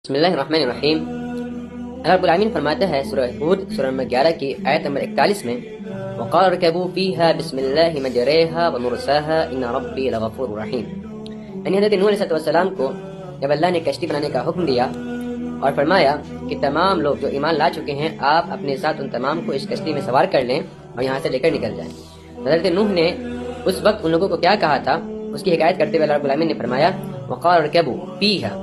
بسم اللہ الرحمن الرحیم۔ اللہ رب العالمین فرماتا ہے سورہ ہود سورہ نمبر 11 کی آیت نمبر 41 میں وَقَالَ ارْكَبُوا فِيهَا بِسْمِ اللَّهِ مَجْرَاهَا وَمُرْسَاهَا إِنَّ رَبِّي لَغَفُورٌ رَحِيمٌ۔ یعنی حضرت نوح علیہ السلام کو جب اللہ نے کشتی بنانے کا حکم دیا اور فرمایا کہ تمام لوگ جو ایمان لا چکے ہیں آپ اپنے ساتھ ان تمام کو اس کشتی میں سوار کر لیں اور یہاں سے لے کر نکل جائیں، حضرت نوح نے اس وقت ان لوگوں کو کیا کہا تھا اس کی حکایت کرتے ہوئے اللہ رب العالمین نے فرمایا وَقَالَ ارْكَبُوا فِيهَا،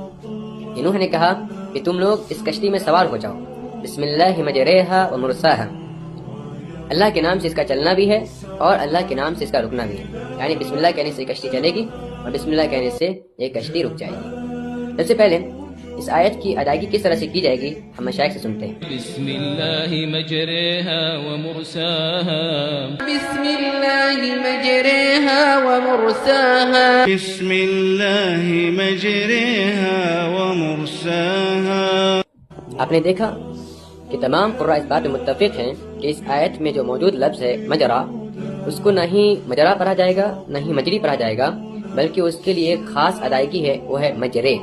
نوح نے کہا کہ تم لوگ اس کشتی میں سوار ہو جاؤ، بسم اللہ مجریہا و مرساہا، اللہ کے نام سے اس کا چلنا بھی ہے اور اللہ کے نام سے اس کا رکنا بھی ہے، یعنی بسم اللہ کہنے سے یہ کشتی چلے گی اور بسم اللہ کہنے سے یہ کشتی رک جائے گی۔ سب سے پہلے اس آیت کی ادائیگی کس طرح سے کی جائے گی ہم مشائخ سے سنتے ہیں۔ بسم اللہ مجریہا و مرساہا، بسم اللہ مجریہا و مرساہا، بسم اللہ مجریہا و مرساہا۔ آپ نے دیکھا کہ تمام قراء اس بات میں متفق ہیں کہ اس آیت میں جو موجود لفظ ہے مجرا، اس کو نہ ہی مجرا پڑھا جائے گا نہ ہی مجری پڑھا جائے گا، بلکہ اس کے لیے ایک خاص ادائیگی ہے، وہ ہے مجرے،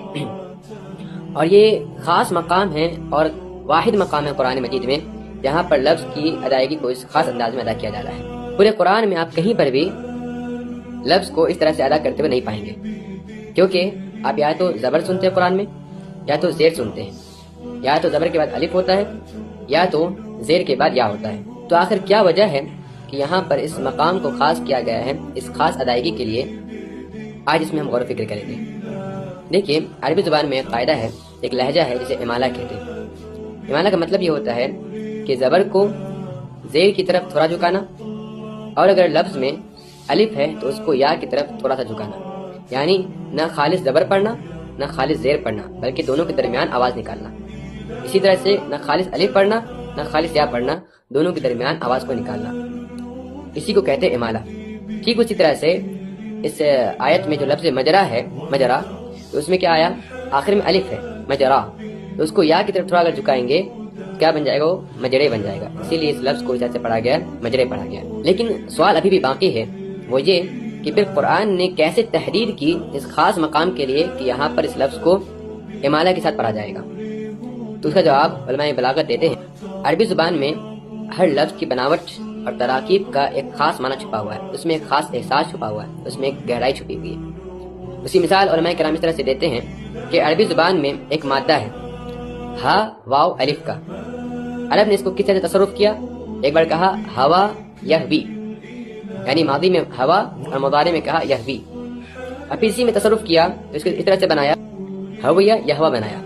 اور یہ خاص مقام ہے اور واحد مقام ہے قرآن مجید میں جہاں پر لفظ کی ادائیگی کو اس خاص انداز میں ادا کیا جا رہا ہے۔ پورے قرآن میں آپ کہیں پر بھی لفظ کو اس طرح سے ادا کرتے ہوئے نہیں پائیں گے، کیونکہ آپ یا تو زبر سنتے ہیں قرآن میں یا تو زیر سنتے ہیں، یا تو زبر کے بعد الف ہوتا ہے یا تو زیر کے بعد یا ہوتا ہے۔ تو آخر کیا وجہ ہے کہ یہاں پر اس مقام کو خاص کیا گیا ہے اس خاص ادائیگی کے لیے؟ آج اس میں ہم غور و فکر کریں گے۔ دیکھیے، عربی زبان میں ایک قاعدہ ہے، ایک لہجہ ہے جسے امالہ کہتے ہیں۔ امالہ کا مطلب یہ ہوتا ہے کہ زبر کو زیر کی طرف تھوڑا جھکانا، اور اگر لفظ میں الف ہے تو اس کو یا کی طرف تھوڑا سا جھکانا، یعنی نہ خالص زبر پڑھنا نہ خالص زیر پڑھنا بلکہ دونوں کے درمیان آواز نکالنا۔ اسی طرح سے نہ خالص الف پڑھنا نہ خالص یا پڑھنا، دونوں کے درمیان آواز کو نکالنا، اسی کو کہتے ہیں امالہ۔ ٹھیک اسی طرح سے اس آیت میں جو لفظ مجرا ہے، مجرا، تو اس میں کیا آیا؟ آخر میں الف ہے، مجرا، تو اس کو یا کی طرف تھوڑا اگر جھکائیں گے کیا بن جائے گا؟ وہ مجرے بن جائے گا، اسی لیے اس لفظ کو اس طرح سے پڑھا گیا، مجرے پڑھا گیا۔ لیکن سوال ابھی بھی باقی ہے، وہ یہ کہ پھر قرآن نے کیسے تحریر کی اس خاص مقام کے لیے کہ یہاں پر اس لفظ کو امالہ کے ساتھ پڑھا جائے گا؟ تو اس کا جواب علماء بلاغت دیتے ہیں، عربی زبان میں ہر لفظ کی بناوٹ اور تراکیب کا ایک خاص معنی چھپا ہوا ہے، اس میں ایک خاص احساس چھپا ہوا ہے، اس میں ایک گہرائی چھپی ہوئی ہے۔ اسی مثال علماء کرام اس طرح سے دیتے ہیں کہ عربی زبان میں ایک مادہ ہے ہا واو الف کا، عرب نے اس کو کس طرح سے تصرف کیا؟ ایک بار کہا ہوا یہوی، یعنی ماضی میں ہوا اور مضارع میں کہا یہوی، اور پھر اسی میں تصرف کیا تو اس کو اس طرح سے بنایا ہویا یہوا بنایا۔